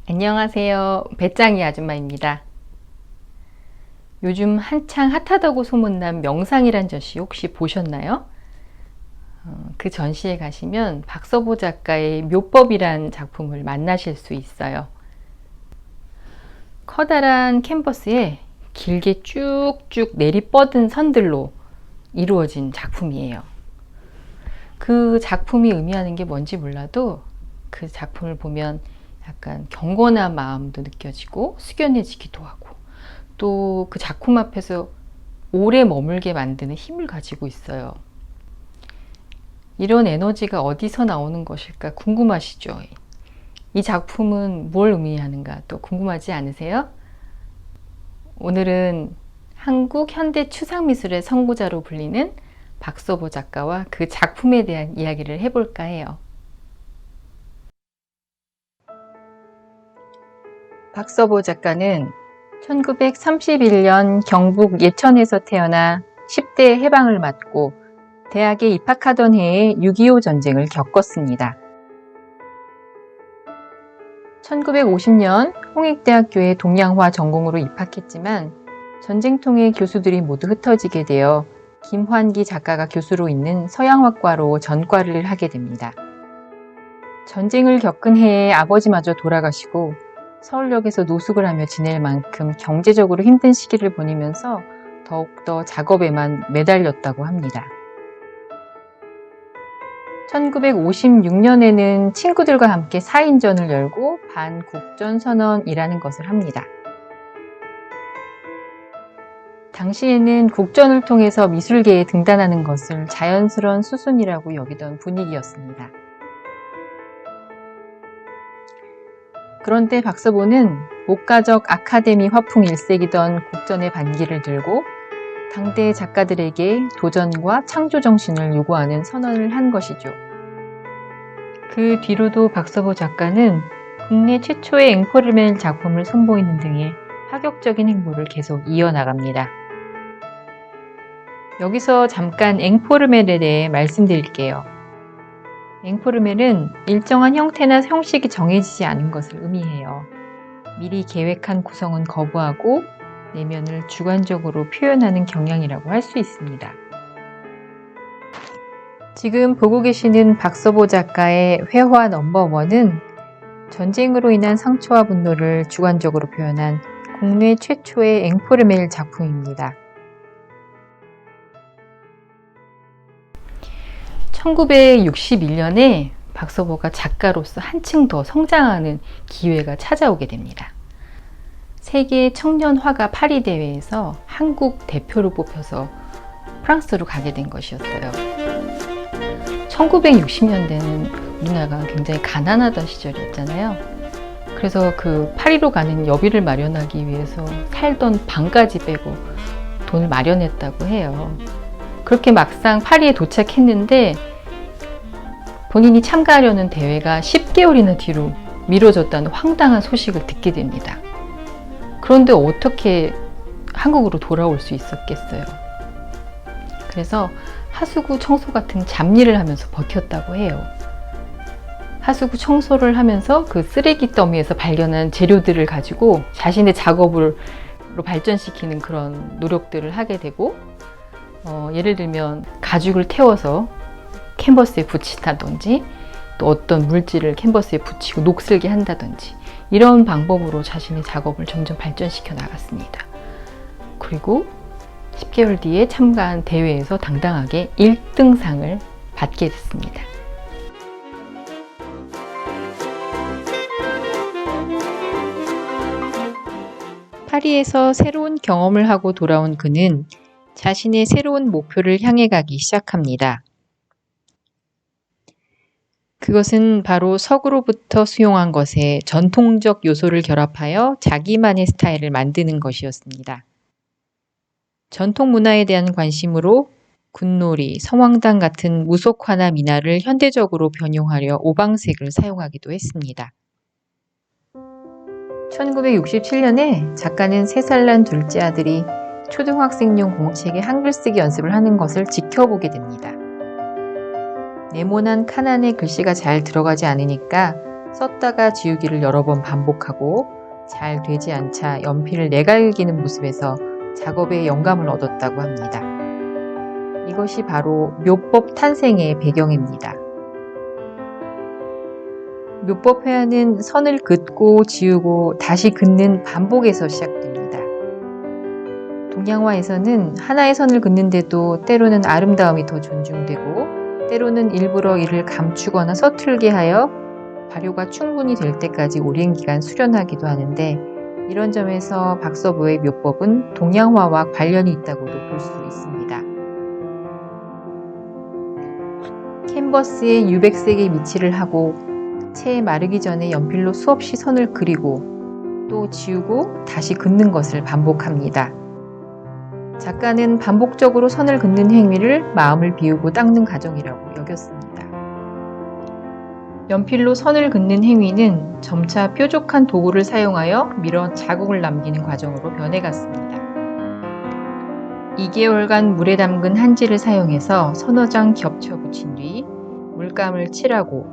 안녕하세요. 배짱이 아줌마입니다. 요즘 한창 핫하다고 소문난 명상이란 전시 혹시 보셨나요? 그 전시에 가시면 박서보 작가의 묘법이란 작품을 만나실 수 있어요. 커다란 캔버스에 길게 쭉쭉 내리뻗은 선들로 이루어진 작품이에요. 그 작품이 의미하는 게 뭔지 몰라도 그 작품을 보면 약간 경건한 마음도 느껴지고 숙연해지기도 하고 또 그 작품 앞에서 오래 머물게 만드는 힘을 가지고 있어요. 이런 에너지가 어디서 나오는 것일까 궁금하시죠? 이 작품은 뭘 의미하는가 또 궁금하지 않으세요? 오늘은 한국 현대 추상미술의 선구자로 불리는 박서보 작가와 그 작품에 대한 이야기를 해볼까 해요. 박서보 작가는 1931년 경북 예천에서 태어나 10대 해방을 맞고 대학에 입학하던 해에 6.25 전쟁을 겪었습니다. 1950년 홍익대학교에 동양화 전공으로 입학했지만 전쟁통에 교수들이 모두 흩어지게 되어 김환기 작가가 교수로 있는 서양학과로 전과를 하게 됩니다. 전쟁을 겪은 해에 아버지마저 돌아가시고 서울역에서 노숙을 하며 지낼 만큼 경제적으로 힘든 시기를 보내면서 더욱더 작업에만 매달렸다고 합니다. 1956년에는 친구들과 함께 4인전을 열고 반국전선언이라는 것을 합니다. 당시에는 국전을 통해서 미술계에 등단하는 것을 자연스러운 수순이라고 여기던 분위기였습니다. 그런데 박서보는 목가적 아카데미 화풍 일색이던 국전의 반기를 들고 당대 작가들에게 도전과 창조 정신을 요구하는 선언을 한 것이죠. 그 뒤로도 박서보 작가는 국내 최초의 앵포르멜 작품을 선보이는 등의 파격적인 행보를 계속 이어나갑니다. 여기서 잠깐 앵포르멜에 대해 말씀드릴게요. 앵포르멜은 일정한 형태나 형식이 정해지지 않은 것을 의미해요. 미리 계획한 구성은 거부하고 내면을 주관적으로 표현하는 경향이라고 할 수 있습니다. 지금 보고 계시는 박서보 작가의 회화 넘버1은 전쟁으로 인한 상처와 분노를 주관적으로 표현한 국내 최초의 앵포르멜 작품입니다. 1961년에 박서보가 작가로서 한층 더 성장하는 기회가 찾아오게 됩니다. 세계 청년 화가 파리 대회에서 한국 대표로 뽑혀서 프랑스로 가게 된 것이었어요. 1960년대는 우리나라가 굉장히 가난하던 시절이었잖아요. 그래서 그 파리로 가는 여비를 마련하기 위해서 살던 방까지 빼고 돈을 마련했다고 해요. 그렇게 막상 파리에 도착했는데 본인이 참가하려는 대회가 10개월이나 뒤로 미뤄졌다는 황당한 소식을 듣게 됩니다. 그런데 어떻게 한국으로 돌아올 수 있었겠어요? 그래서 하수구 청소 같은 잡일을 하면서 버텼다고 해요. 하수구 청소를 하면서 그 쓰레기 더미에서 발견한 재료들을 가지고 자신의 작업으로 발전시키는 그런 노력들을 하게 되고 예를 들면 가죽을 태워서 캔버스에 붙인다든지 또 어떤 물질을 캔버스에 붙이고 녹슬게 한다든지 이런 방법으로 자신의 작업을 점점 발전시켜 나갔습니다. 그리고 10개월 뒤에 참가한 대회에서 당당하게 1등상을 받게 됐습니다. 파리에서 새로운 경험을 하고 돌아온 그는 자신의 새로운 목표를 향해 가기 시작합니다. 그것은 바로 서구로부터 수용한 것에 전통적 요소를 결합하여 자기만의 스타일을 만드는 것이었습니다. 전통 문화에 대한 관심으로 군놀이, 성황당 같은 무속화나 미나를 현대적으로 변용하려 오방색을 사용하기도 했습니다. 1967년에 작가는 3살 난 둘째 아들이 초등학생용 공책에 한글 쓰기 연습을 하는 것을 지켜보게 됩니다. 네모난 칸 안에 글씨가 잘 들어가지 않으니까 썼다가 지우기를 여러 번 반복하고 잘 되지 않자 연필을 내갈기는 모습에서 작업에 영감을 얻었다고 합니다. 이것이 바로 묘법 탄생의 배경입니다. 묘법 회화는 선을 긋고 지우고 다시 긋는 반복에서 시작됩니다. 동양화에서는 하나의 선을 긋는데도 때로는 아름다움이 더 존중되고 때로는 일부러 이를 감추거나 서툴게 하여 발효가 충분히 될 때까지 오랜 기간 수련하기도 하는데, 이런 점에서 박서보의 묘법은 동양화와 관련이 있다고도 볼 수 있습니다. 캔버스에 유백색의 미치를 하고 채에 마르기 전에 연필로 수없이 선을 그리고 또 지우고 다시 긋는 것을 반복합니다. 작가는 반복적으로 선을 긋는 행위를 마음을 비우고 닦는 과정이라고 여겼습니다. 연필로 선을 긋는 행위는 점차 뾰족한 도구를 사용하여 밀어 자국을 남기는 과정으로 변해갔습니다. 2개월간 물에 담근 한지를 사용해서 서너 장 겹쳐 붙인 뒤 물감을 칠하고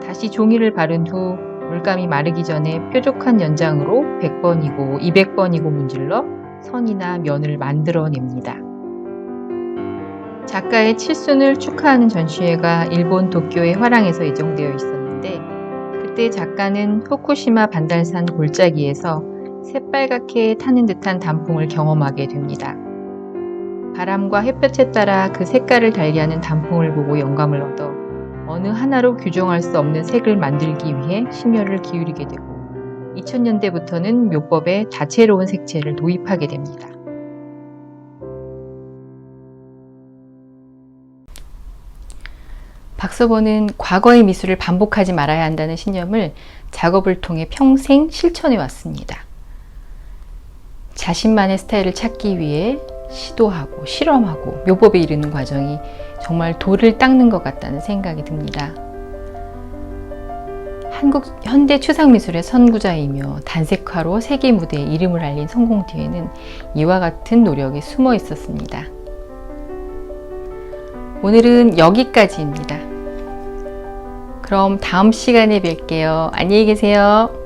다시 종이를 바른 후 물감이 마르기 전에 뾰족한 연장으로 100번이고 200번이고 문질러 선이나 면을 만들어냅니다. 작가의 칠순을 축하하는 전시회가 일본 도쿄의 화랑에서 예정되어 있었는데, 그때 작가는 후쿠시마 반달산 골짜기에서 새빨갛게 타는 듯한 단풍을 경험하게 됩니다. 바람과 햇볕에 따라 그 색깔을 달리하는 단풍을 보고 영감을 얻어 어느 하나로 규정할 수 없는 색을 만들기 위해 심혈을 기울이게 되고 2000년대부터는 묘법에 다채로운 색채를 도입하게 됩니다. 박서보는 과거의 미술을 반복하지 말아야 한다는 신념을 작업을 통해 평생 실천해 왔습니다. 자신만의 스타일을 찾기 위해 시도하고 실험하고 묘법에 이르는 과정이 정말 돌을 닦는 것 같다는 생각이 듭니다. 한국 현대 추상미술의 선구자이며 단색화로 세계 무대에 이름을 알린 성공 뒤에는 이와 같은 노력이 숨어 있었습니다. 오늘은 여기까지입니다. 그럼 다음 시간에 뵐게요. 안녕히 계세요.